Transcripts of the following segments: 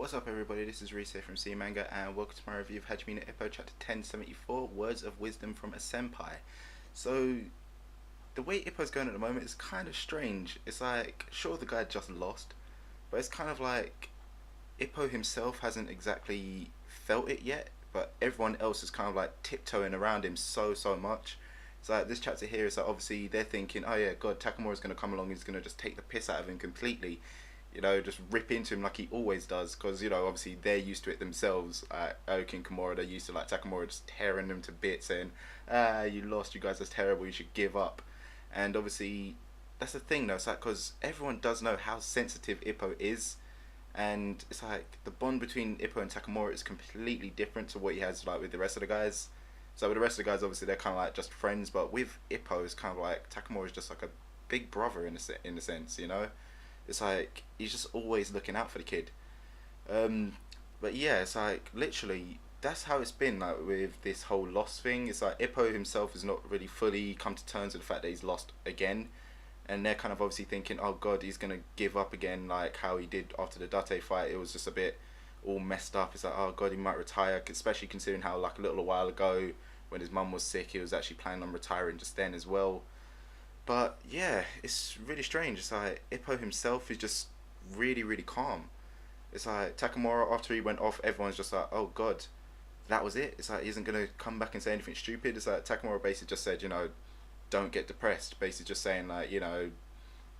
What's up everybody, this is Reese here from C Manga and welcome to my review of Hajime No Ippo chapter 1074, Words of Wisdom from a Senpai. So, the way Ippo's going at the moment is kind of strange. It's like, sure the guy just lost, but it's kind of like Ippo himself hasn't exactly felt it yet, but everyone else is kind of like tiptoeing around him so much. It's like this chapter here is like obviously they're thinking, oh yeah, God, Takamura's going to come along, he's going to just take the piss out of him completely. Just rip into him like he always does, because obviously they're used to it themselves. Aoki and Kimura, they're used to like Takamura just tearing them to bits, saying, you lost, you guys are terrible, you should give up. And obviously that's the thing though, it's like, because everyone does know how sensitive Ippo is, and it's like the bond between Ippo and Takamura is completely different to what he has like with the rest of the guys. So with the rest of the guys, obviously they're kind of like just friends, but with Ippo it's kind of like Takamura is just like a big brother in a sense. It's like he's just always looking out for the kid. But yeah, it's like literally that's how it's been like with this whole loss thing. It's like Ippo himself has not really fully come to terms with the fact that he's lost again, and they're kind of obviously thinking, oh God, he's gonna give up again, like how he did after the Date fight. It was just a bit all messed up. It's like, oh God, he might retire, especially considering how like a little while ago when his mum was sick, he was actually planning on retiring just then as well. But yeah, it's really strange. It's like Ippo himself is just really calm. It's like Takamura, after he went off, everyone's just like, oh God, that was it. It's like he isn't gonna come back and say anything stupid. It's like Takamura basically just said, don't get depressed. Basically just saying like,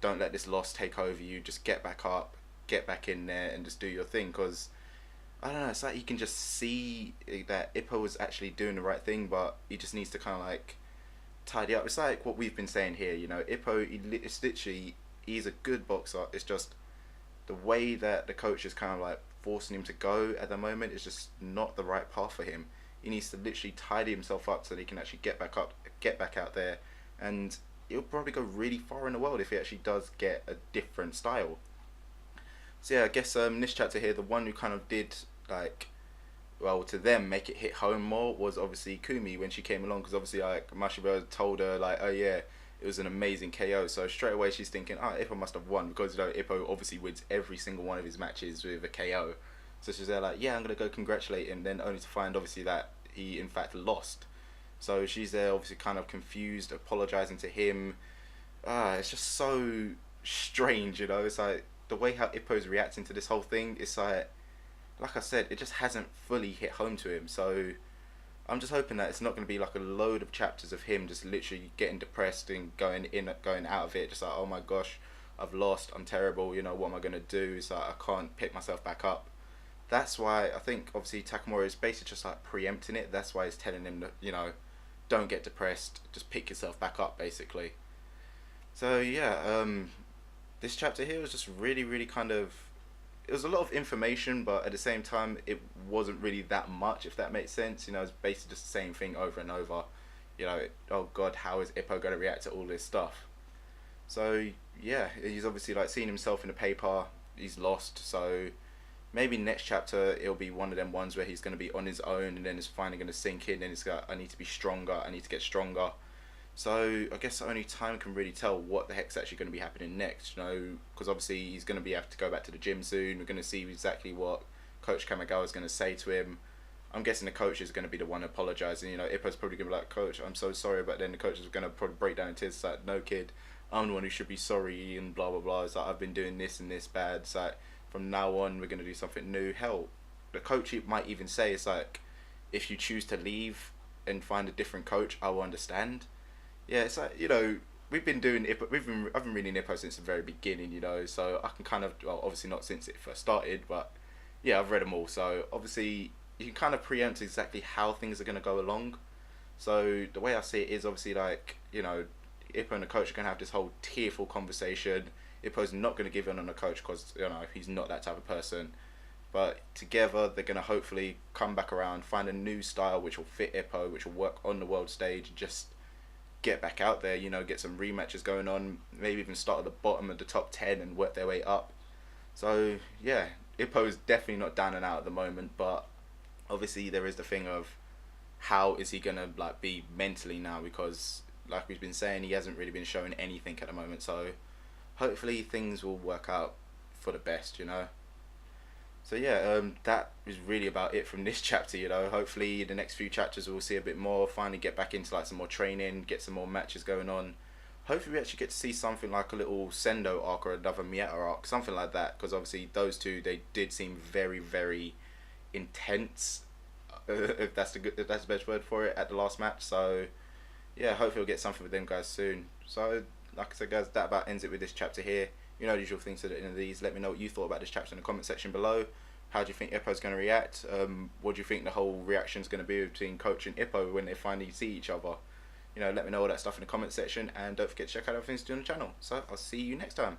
don't let this loss take over you. Just get back up, get back in there, and just do your thing. Because I don't know. It's like you can just see that Ippo was actually doing the right thing, but he just needs to kind of like tidy up. It's like what we've been saying here. Ippo, it's literally, he's a good boxer. It's just the way that the coach is kind of like forcing him to go at the moment is just not the right path for him. He needs to literally tidy himself up so that he can actually get back up, get back out there, and he'll probably go really far in the world if he actually does get a different style. So yeah, I guess this chapter here, the one who kind of did like, well, to them make it hit home more was obviously Kumi when she came along, because obviously like Mashiba told her like, oh yeah, it was an amazing KO. So straight away she's thinking, oh, Ippo must have won, because Ippo obviously wins every single one of his matches with a KO. So she's there like, yeah, I'm gonna go congratulate him, then only to find obviously that he in fact lost. So she's there obviously kind of confused, apologizing to him. It's just so strange. It's like the way how Ippo's reacting to this whole thing. It's like I said, it just hasn't fully hit home to him. So I'm just hoping that it's not going to be like a load of chapters of him just literally getting depressed and going out of it, just like, oh my gosh, I've lost, I'm terrible, what am I going to do? It's like I can't pick myself back up. That's why I think obviously Takamura is basically just like preempting it. That's why he's telling him that, don't get depressed, just pick yourself back up basically. So yeah, this chapter here was just really kind of, it was a lot of information, but at the same time it wasn't really that much, if that makes sense. It's basically just the same thing over and over. Oh God, how is Ippo going to react to all this stuff? So yeah, he's obviously like seeing himself in the paper, he's lost, so maybe next chapter it'll be one of them ones where he's going to be on his own, and then it's finally going to sink in, and he's got, I need to be stronger, I need to get stronger. So I guess only time can really tell what the heck's actually going to be happening next, because obviously he's going to have to go back to the gym soon. We're going to see exactly what Coach Kamigawa is going to say to him. I'm guessing the coach is going to be the one apologising. Ippo's probably going to be like, Coach, I'm so sorry, but then the coach is going to probably break down in tears. It's like, no kid, I'm the one who should be sorry, and blah blah blah. It's like, I've been doing this and this bad. It's like, from now on we're going to do something new. Hell, the coach might even say, it's like, if you choose to leave and find a different coach, I will understand. Yeah, it's like, we've been doing Ippo, I've been reading Ippo since the very beginning, so I can kind of, well, obviously not since it first started, but yeah, I've read them all, so obviously you can kind of preempt exactly how things are going to go along. So the way I see it is obviously like, Ippo and the coach are going to have this whole tearful conversation. Ippo's not going to give in on the coach because, he's not that type of person. But together they're going to hopefully come back around, find a new style which will fit Ippo, which will work on the world stage, and just get back out there, get some rematches going on, maybe even start at the bottom of the top 10 and work their way up. So yeah, Ippo's definitely not down and out at the moment, but obviously there is the thing of how is he gonna like be mentally now, because like we've been saying, he hasn't really been showing anything at the moment. So hopefully things will work out for the best. So yeah, that is really about it from this chapter. You know, hopefully the next few chapters we'll see a bit more. Finally, get back into like some more training, get some more matches going on. Hopefully, we actually get to see something like a little Sendo arc or another Mieta arc, something like that. Because obviously those two they did seem very very intense. If that's if that's the best word for it at the last match. So yeah, hopefully we'll get something with them guys soon. So like I said, guys, that about ends it with this chapter here. You know the usual things at the end of these. Let me know what you thought about this chapter in the comment section below. How do you think Ippo's going to react? What do you think the whole reaction is going to be between Coach and Ippo when they finally see each other? You know, let me know all that stuff in the comment section, and don't forget to check out other things to do on the channel. So I'll see you next time.